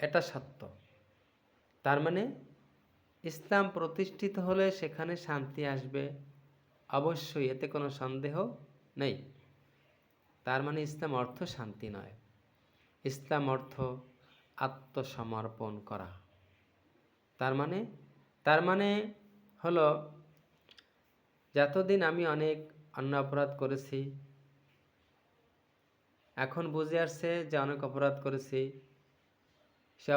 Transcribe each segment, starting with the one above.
এটা সত্য। তার মানে ইসলাম প্রতিষ্ঠিত হলে সেখানে শান্তি আসবে, অবশ্যই, এতে কোনো সন্দেহ নেই। তার মানে ইসলাম অর্থ শান্তি নয়, ইসলাম অর্থ আত্মসমর্পণ করা। তার মানে হলো, যতদিন আমি অনেক অন্য অপরাধ করেছি, এখন বুঝে আসছে যে অনেক অপরাধ করেছি, সে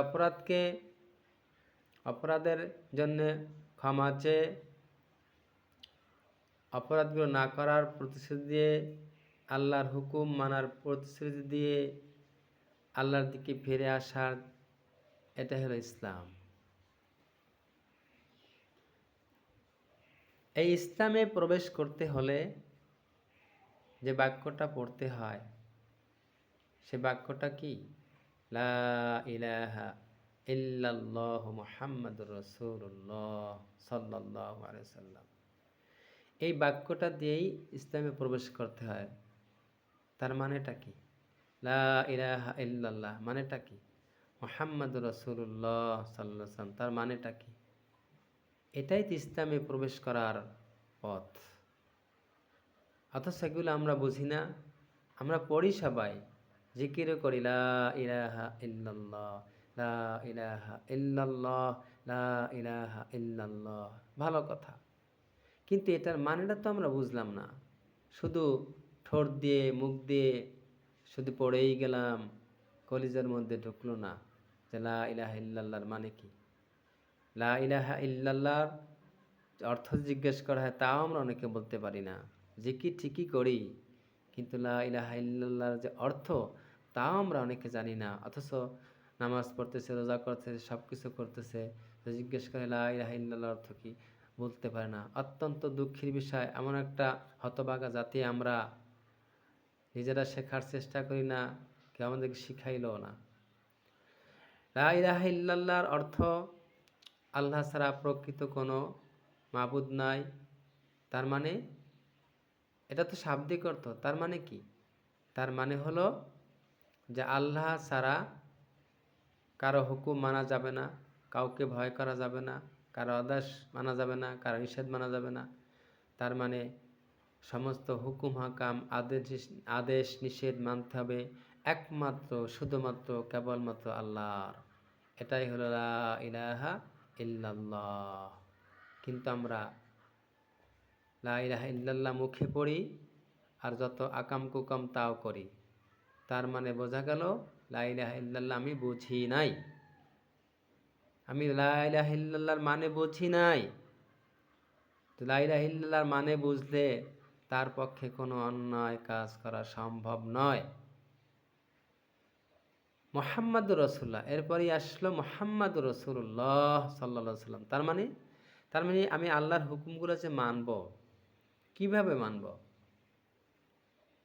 অপরাধের জন্যে ক্ষমা চেয়ে অপরাধগুলো না করার প্রতিশ্রুতি দিয়ে, আল্লাহর হুকুম মানার প্রতিশ্রুতি দিয়ে আল্লাহর দিকে ফিরে আসার, এটা হলো ইসলাম। এই ইসলামে প্রবেশ করতে হলে যে বাক্যটা পড়তে হয়, সে বাক্যটা কি? লা ইলাহা ইল্লাল্লাহু মুহাম্মাদুর রাসূলুল্লাহ সাল্লাল্লাহু আলাইহি সাল্লাম। এই বাক্যটা দিয়েই ইসলামে প্রবেশ করতে হয়। তার মানেটা কি? লা ইলাহা ইল্লাল্লাহ মানেটা কি? মুহাম্মাদুর রাসূলুল্লাহ সাল্লাল্লাহু আলাইহি সাল্লাম, তার মানেটা কি? এটাই তো ইসলামে প্রবেশ করার পথ। অথচ সেগুলো আমরা বুঝি না। আমরা পড়ি সবাই, জিকিরও করি, লা ইলাহা ইল্লাল্লাহ, লা ইলাহা ইল্লাল্লাহ, লা ইলাহা ইল্লাল্লাহ। ভালো কথা, কিন্তু এটার মানেটা তো আমরা বুঝলাম না। শুধু ঠোঁট দিয়ে, মুখ দিয়ে শুধু পড়েই গেলাম, কলিজার মধ্যে ঢুকলো না যে লা ইলাহা ইল্লাল্লাহর মানে কি। লা ইলাহা ইল্লাল্লাহর অর্থ জিজ্ঞেস করা হয়, তাও আমরা অনেকে বলতে পারি না। জিকির ঠিকই করি, কিন্তু লা ইলাহা ইল্লাল্লাহর যে অর্থ, তাও আমরা অনেকে জানি না। অথচ নামাজ পড়তেছে, রোজা করতেছে, সব কিছু করতেছে, তো জিজ্ঞেস করে লা ইলাহা ইল্লাল্লাহর অর্থ কি, বলতে পারে না। অত্যন্ত দুঃখের বিষয়, এমন একটা হতভাগা জাতি আমরা, নিজেরা শেখার চেষ্টা করি না, কেউ আমাদেরকে শিখাইলও না। লা ইলাহা ইল্লাল্লাহর অর্থ, আল্লাহ ছাড়া প্রকৃত কোনো মাবুদ নাই। তার মানে এটা তো শাব্দিক অর্থ। তার মানে কি? তার মানে হলো যে আল্লাহ ছাড়া কারো হুকুম মানা যাবে না, কাউকে ভয় করা যাবে না, কারো আদেশ মানা যাবে না, কারো নিষেধ মানা যাবে না। তার মানে সমস্ত হুকুম হাকাম, আদেশ নিষেধ মানতে হবে একমাত্র, শুধুমাত্র, কেবলমাত্র আল্লাহর। এটাই হলো লা ইলাহা ইল্লাল্লাহ। কিন্তু আমরা লা ইলাহা ইল্লাল্লাহ মুখে পড়ি, আর যত আকাম কুকাম তাও করি। তার মানে বোঝা গেল লা ইলাহা ইল্লাল্লাহ আমি বুঝি নাই। আমি লা ইলাহা ইল্লাল্লাহর মানে বুঝি নাই। তো লা ইলাহা ইল্লাল্লাহর মানে বুঝলে তার পক্ষে কোনো অন্যায় কাজ করা সম্ভব নয়। মুহাম্মাদুর রাসূলুল্লাহ, এরপরই আসলো মুহাম্মাদুর রাসূলুল্লাহ সাল্লাল্লাহু আলাইহি সাল্লাম। তার মানে আমি আল্লাহর হুকুমগুলো যে মানব, কিভাবে মানব?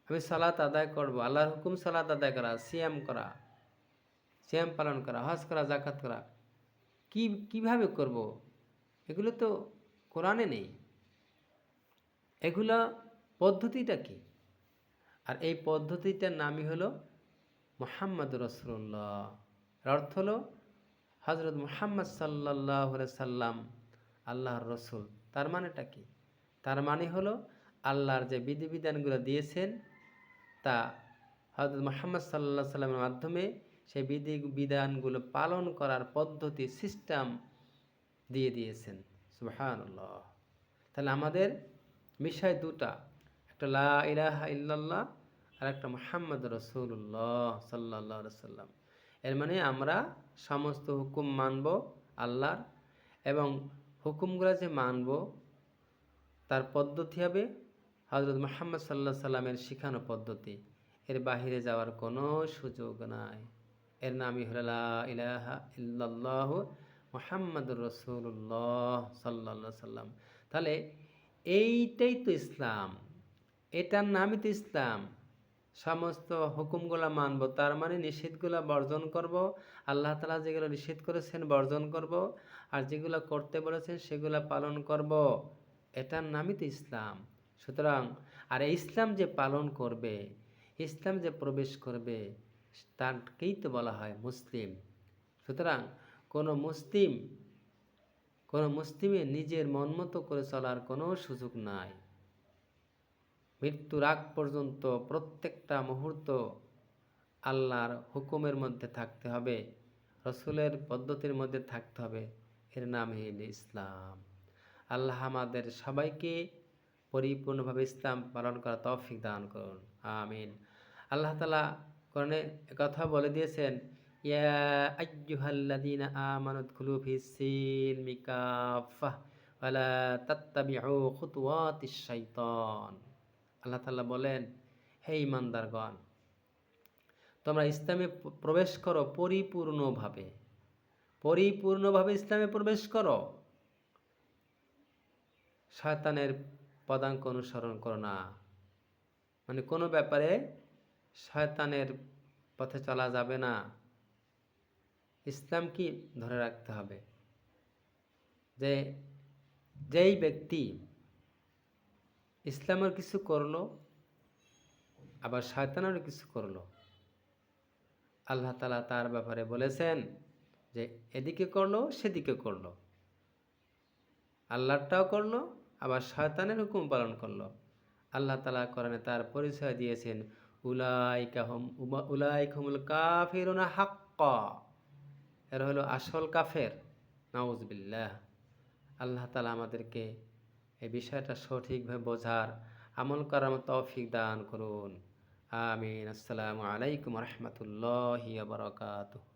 আমি সালাত আদায় করব, আল্লাহর হুকুম সালাত আদায় করা, সিয়াম পালন করা, হজ করা, যাকাত করা, কিভাবে করব? এগুলো তো কোরআনে নেই। এগুলো পদ্ধতিটা কি? আর এই পদ্ধতিটার নামই হলো মুহাম্মাদুর রাসূলুল্লাহ। এর অর্থ হলো হযরত মুহাম্মদ সাল্লাল্লাহু আলাইহি সাল্লাম আল্লাহর রসুল। তার মানেটা কি? তার মানে হলো আল্লাহর যে বিধিবিধানগুলো দিয়েছেন, তা হযরত মুহাম্মদ সাল্লাল্লাহু আলাইহি সাল্লামের মাধ্যমে সেই বিধিবিধানগুলো পালন করার পদ্ধতি, সিস্টেম দিয়ে দিয়েছেন। সুবহানাল্লাহ। তাহলে আমাদের বিষয় দুটা, একটা লা ইলাহা ইল্লাল্লাহ, আর একটা মুহাম্মাদুর রাসূলুল্লাহ সাল্লাল্লাহু আলাইহি সাল্লাম। এর মানে আমরা সমস্ত হুকুম মানব আল্লাহর, এবং হুকুমগুলো যে মানব তার পদ্ধতি হবে হযরত মুহাম্মদ সাল্লাল্লাহু আলাইহি সাল্লামের শিখানো পদ্ধতি। এর বাহিরে যাওয়ার কোনো সুযোগ নাই। এর নামই হলো লা ইলাহা ইল্লাল্লাহ মুহাম্মাদুর রাসূলুল্লাহ সাল্লাল্লাহু আলাইহি সাল্লাম। তাহলে এইটাই তো ইসলাম, এটার নামই তো ইসলাম। সমস্ত হুকুমগুলা মানব, তার মানে নিষেধগুলা বর্জন করব। আল্লাহ তাআলা যেগুলো নিষেধ করেছেন বর্জন করব, আর যেগুলো করতে বলেছেন সেগুলো পালন করব। এটার নামই তো ইসলাম। সুতরাং আর ইসলাম যে পালন করবে, ইসলাম যে প্রবেশ করবে, তাকেই তো বলা হয় মুসলিম। সুতরাং কোনো মুসলিমের নিজের মন মতো করে চলার কোনো সুযোগ নাই। মৃত্যুর আগ পর্যন্ত প্রত্যেকটা মুহূর্ত আল্লাহর হুকুমের মধ্যে থাকতে হবে, রসুলের পদ্ধতির মধ্যে থাকতে হবে। এর নাম হইল ইসলাম। আল্লাহ আমাদের সবাইকে পরিপূর্ণভাবে ইসলাম পালন করা তৌফিক দান করুন, আমিন। আল্লাহ তাআলা কোরআনে কথা বলে দিয়েছেন, ইয়া আইয়ুহাল্লাযীনা আমানু উদখুলু ফিস-সিলমি কাফাহ ওয়া লা তাত্তাবিউ খুতুওয়াতিশ শাইতান। আল্লাহ তাআলা বলেন, হে ঈমানদারগণ, তোমরা ইসলামে প্রবেশ করো পরিপূর্ণভাবে ইসলামে প্রবেশ করো। শয়তানের পদাঙ্ক অনুসরণ করো না, মানে কোনো ব্যাপারে শয়তানের পথে চলা যাবে না। ইসলাম কি ধরে রাখতে হবে। যেই ব্যক্তি ইসলামের কিছু করলো আবার শয়তানেরও কিছু করলো, আল্লাহ তাআলা তার ব্যাপারে বলেছেন যে এদিকে করলো সেদিকে করলো, আল্লাহরটাও করলো আবার শয়তানের হুকুম পালন করলো। আল্লাহ তাআলা কোরআনে তার পরিচয় দিয়েছেন, উলাইকা হুমুল কাফিরুনা হাক্কা। এরা হলো আসল কাফের, নাউজুবিল্লাহ। আল্লাহ তাআলা আমাদেরকে এই বিষয়টা সঠিকভাবে বোঝার, আমল করার মতো তৌফিক দান করুন, আমিন। আসসালামু আলাইকুম ওয়া রাহমাতুল্লাহি ওয়া বারাকাতুহু।